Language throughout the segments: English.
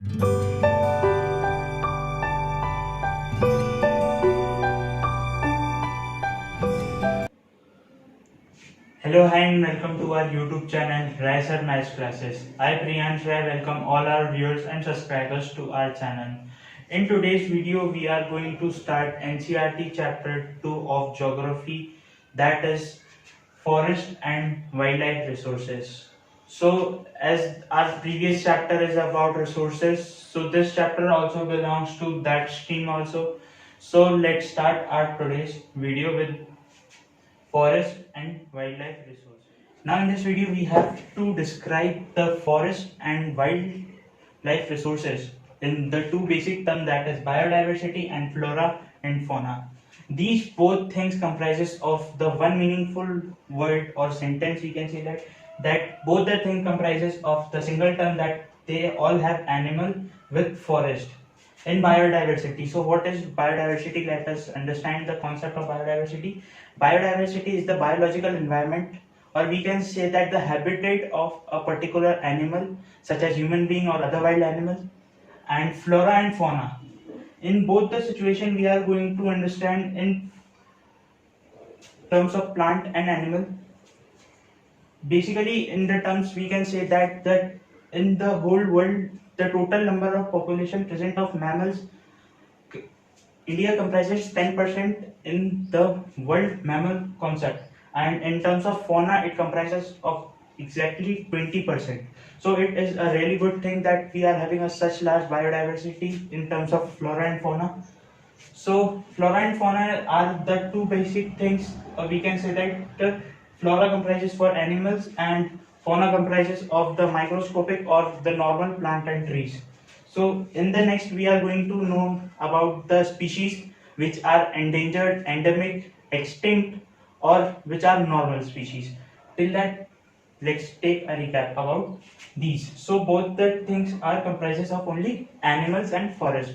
Hello, hi, and welcome to our YouTube channel Rise Nice Classes. I, Priyansh Rai, welcome all our viewers and subscribers to our channel. In today's video, we are going to start NCERT Chapter 2 of Geography, that is Forest and Wildlife Resources. So, as our previous chapter is about resources, so this chapter also belongs to that stream also. So, let's start our today's video with forest and wildlife resources. Now in this video we have to describe the forest and wildlife resources in the two basic terms, that is biodiversity and flora and fauna. These both things comprises of the one meaningful word or sentence, we can say that both the thing comprises of the single term that they all have animal with forest in biodiversity. So what is biodiversity? Let us understand the concept of biodiversity. Biodiversity is the biological environment, or we can say that the habitat of a particular animal such as human being or other wild animals, and flora and fauna. In both the situation we are going to understand in terms of plant and animal. Basically in the terms we can say that in the whole world the total number of population present of mammals, India comprises 10% in the world mammal concept, and in terms of fauna, it comprises of exactly 20%. So it is a really good thing that we are having a such large biodiversity in terms of flora and fauna. So flora and fauna are the two basic things. We can say that flora comprises for animals and fauna comprises of the microscopic or the normal plant and trees. So in the next we are going to know about the species which are endangered, endemic, extinct, or which are normal species. Till that, let's take a recap about these. So both the things are comprises of only animals and forest.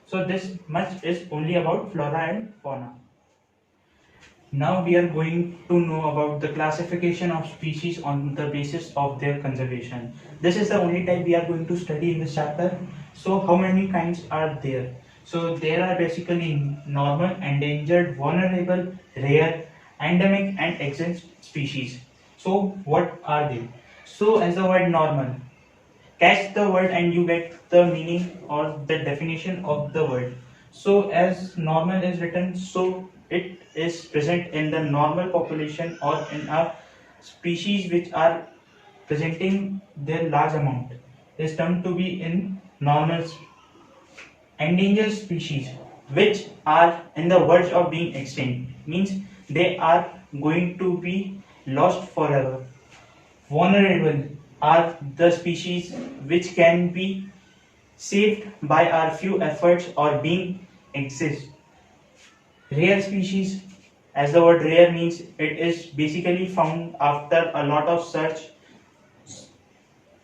So this much is only about flora and fauna. Now we are going to know about the classification of species on the basis of their conservation. This is the only type we are going to study in this chapter. So how many kinds are there? So there are basically normal, endangered, vulnerable, rare, endemic and extinct species. So what are they? So as the word normal, catch the word and you get the meaning or the definition of the word. So as normal is written, so it is present in the normal population or in a species which are presenting their large amount is termed to be in normal. Endangered species which are in the verge of being extinct means they are going to be lost forever. Vulnerable are the species which can be saved by our few efforts or being exist. Rare species, as the word rare means, it is basically found after a lot of search.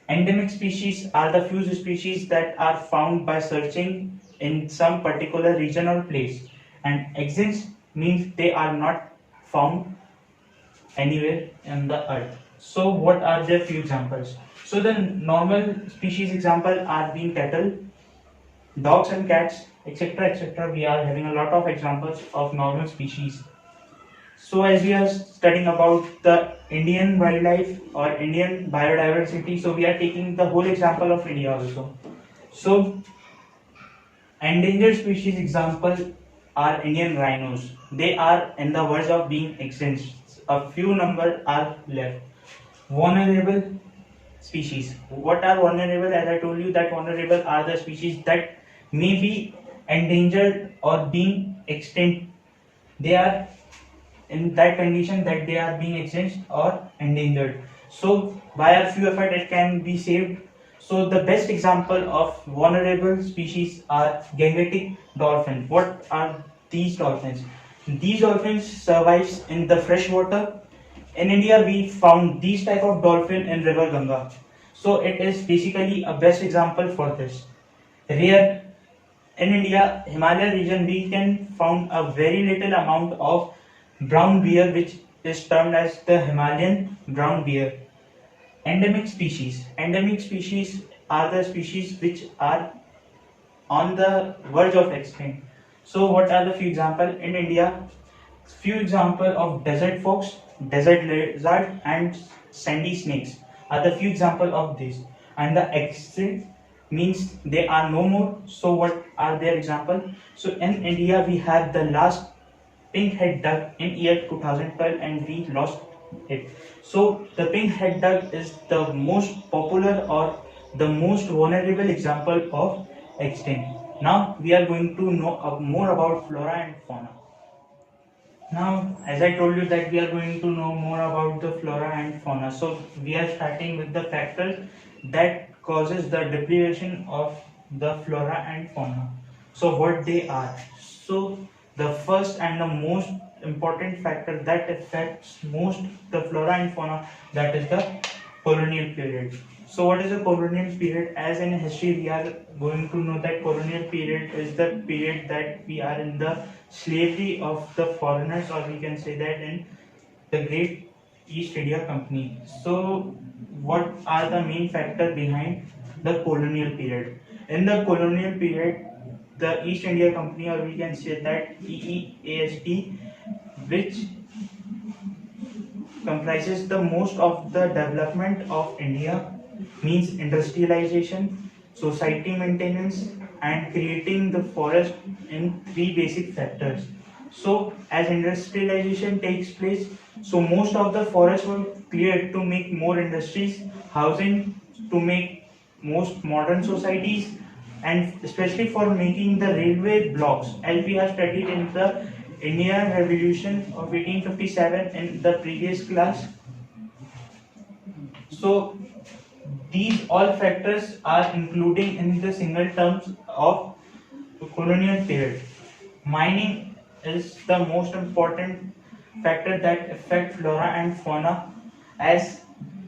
Endemic species are the few species that are found by searching in some particular region or place, and extinct means they are not found anywhere in the earth. So what are the few examples? So the normal species example are being cattle, dogs and cats, etc., etc. We are having a lot of examples of normal species. So as we are studying about the Indian wildlife or Indian biodiversity, so we are taking the whole example of India also. So endangered species example are Indian rhinos. They are in the verge of being extinct. A few number are left. Vulnerable species. What are vulnerable? As I told you that vulnerable are the species that may be endangered or being extinct. They are in that condition that they are being extinct or endangered. So by a few effort it can be saved. So the best example of vulnerable species are gangetic dolphins. What are these dolphins? These dolphins survives in the fresh water. In India, we found these type of dolphin in River Ganga. So it is basically a best example for this. Rare in India, Himalaya region, we can found a very little amount of brown bear, which is termed as the Himalayan brown bear. Endemic species. Endemic species are the species which are on the verge of extinct. So what are the few example in India? Few example of desert fox, desert lizard, and sandy snakes are the few example of these. And the extinct means they are no more. So what are their example? So in India we have the last pink head duck in year 2012 and we lost it. So the pink head duck is the most popular or the most vulnerable example of extinct. Now we are going to know more about flora and fauna. Now, as I told you that we are going to know more about the flora and fauna. So we are starting with the factors that causes the depletion of the flora and fauna. So what they are. So the first and the most important factor that affects most the flora and fauna, that is the colonial period. So what is a colonial period? As in history we are going to know that colonial period is the period that we are in the slavery of the foreigners, or we can say that in the Great East India Company. So what are the main factors behind the colonial period? In the colonial period, the East India Company, or we can say that EEAST, which comprises the most of the development of India, means industrialization, society maintenance, and creating the forest in three basic factors. So, as industrialization takes place, so most of the forests were cleared to make more industries, housing, to make most modern societies, and especially for making the railway blocks, as we have studied in the Indian Revolution of 1857 in the previous class. So these all factors are including in the single terms of colonial period. Mining is the most important factor that affect flora and fauna, as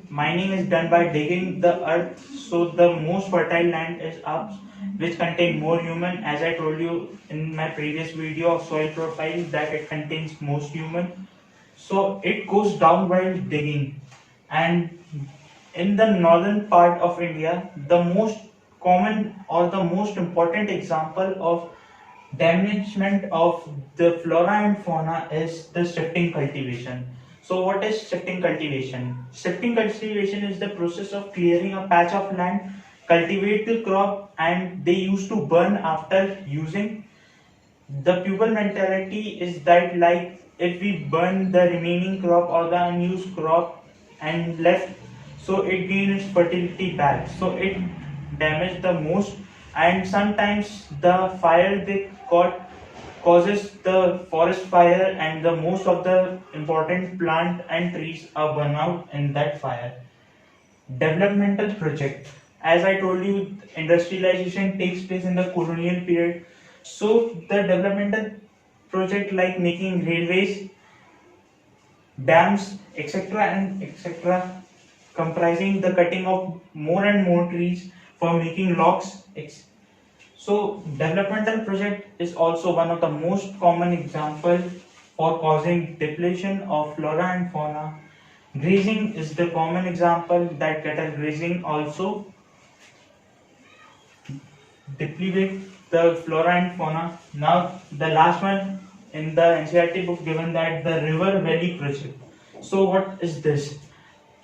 mining is done by digging the earth, so the most fertile land is up, which contain more human, as I told you in my previous video of soil profile that it contains most human. So it goes down while digging. And in the northern part of India, the most common or the most important example of diminishment of the flora and fauna is the shifting cultivation. So what is shifting cultivation? Shifting cultivation is the process of clearing a patch of land, cultivate the crop, and they used to burn after using. The pupil mentality is that, like, if we burn the remaining crop or the unused crop and left, so it gains its fertility back, so it damaged the most. And sometimes the fire they caught causes the forest fire, and the most of the important plant and trees are burned out in that fire. Developmental project, as I told you, industrialization takes place in the colonial period. So the developmental project like making railways, dams, etc. and etc., comprising the cutting of more and more trees for making locks. So developmental project is also one of the most common example for causing depletion of flora and fauna. Grazing is the common example that cattle grazing also deplete the flora and fauna. Now the last one in the NCERT book given that the river valley project. So what is this?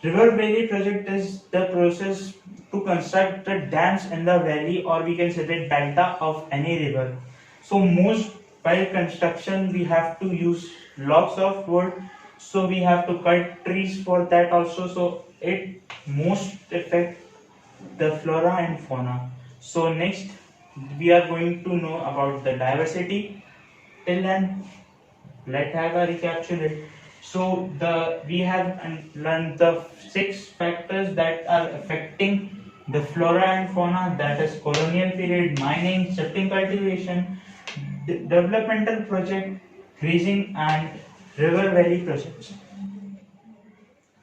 River valley project is the process to construct the dams in the valley, or we can say the delta of any river. So most while construction we have to use lots of wood, so we have to cut trees for that also, so it most affect the flora and fauna. So next we are going to know about the diversity. Till then, let's have a recapitulate. So we have learned the 6 factors that are affecting the flora and fauna, that is colonial period, mining, shifting cultivation, developmental project, grazing, and river valley projects.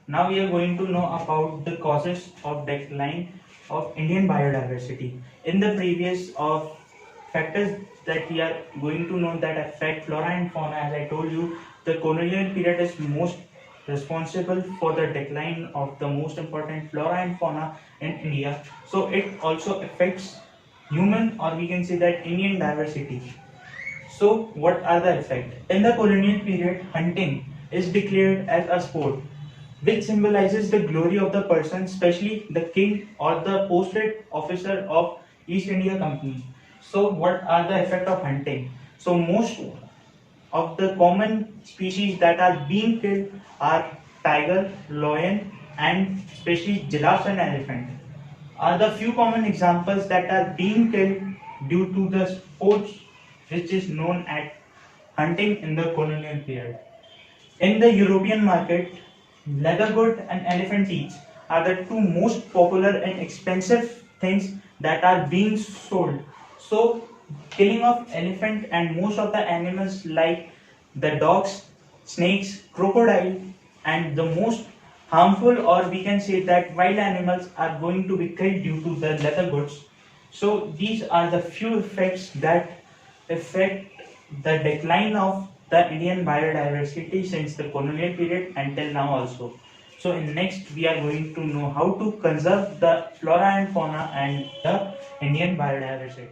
Now we are going to know about the causes of decline of Indian biodiversity. In the previous of factors that we are going to know that affect flora and fauna, as I told you, the colonial period is most responsible for the decline of the most important flora and fauna in India. So it also affects human, or we can say that Indian diversity. So what are the effects? In the colonial period, hunting is declared as a sport, which symbolizes the glory of the person, especially the king or the posted officer of East India Company. So what are the effects of hunting? So most of the common species that are being killed are tiger, lion, and especially giraffes and elephant are the few common examples that are being killed due to the sports which is known as hunting in the colonial period. In the European market, leather goods and elephant teeth are the two most popular and expensive things that are being sold. So, killing of elephant and most of the animals like the dogs, snakes, crocodile, and the most harmful, or we can say that wild animals are going to be killed due to the leather goods. So these are the few effects that affect the decline of the Indian biodiversity since the colonial period until now also. So in next we are going to know how to conserve the flora and fauna and the Indian biodiversity.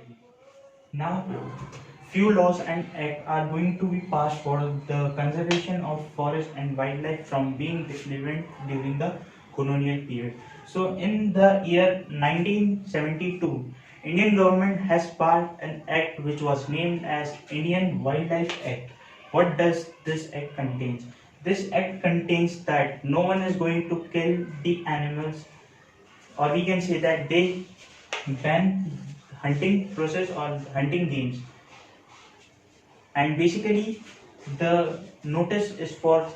Now, few laws and acts are going to be passed for the conservation of forest and wildlife from being depleted during the colonial period. So, in the year 1972, Indian government has passed an act which was named as Indian Wildlife Act. What does this act contains? This act contains that no one is going to kill the animals, or we can say that they ban hunting process or hunting games. And basically the notice is for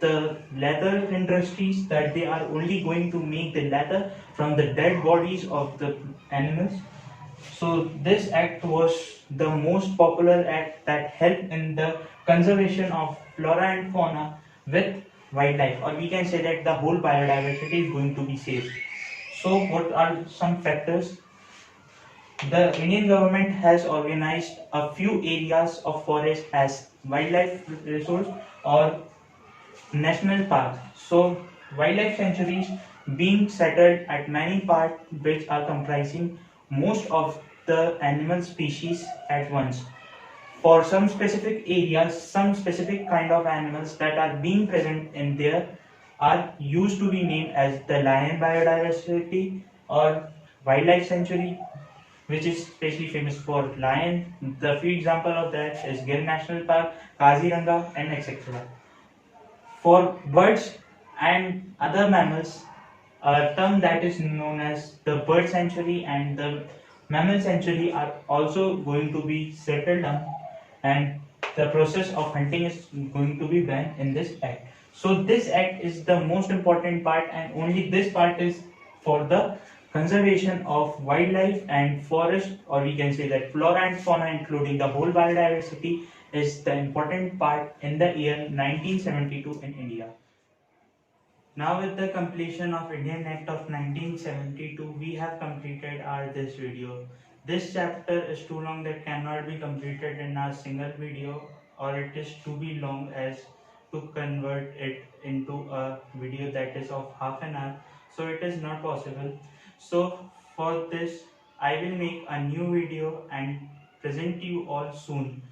the leather industries that they are only going to make the leather from the dead bodies of the animals. So this act was the most popular act that helped in the conservation of flora and fauna with wildlife, or we can say that the whole biodiversity is going to be saved. So what are some factors? The Indian government has organized a few areas of forest as wildlife resource or national park. So wildlife sanctuaries being settled at many parts which are comprising most of the animal species at once. For some specific areas, some specific kind of animals that are being present in there are used to be named as the lion biodiversity or wildlife sanctuary, which is especially famous for lion. The few example of that is Gir National Park, Kaziranga, and etc. For birds and other mammals, a term that is known as the bird sanctuary and the mammal sanctuary are also going to be settled down, and the process of hunting is going to be banned in this act. So this act is the most important part, and only this part is for the conservation of wildlife and forest, or we can say that flora and fauna including the whole biodiversity is the important part in the year 1972 in India. Now with the completion of Indian Act of 1972, we have completed our this video. This chapter is too long that cannot be completed in a single video, or it is too be long as to convert it into a video that is of half an hour. So it is not possible. So for this, I will make a new video and present you all soon.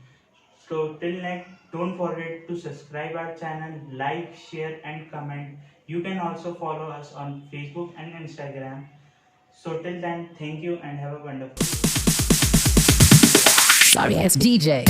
So till next, don't forget to subscribe our channel, like, share and comment. You can also follow us on Facebook and Instagram. So till then, thank you and have a wonderful day. Sorry, it's DJ.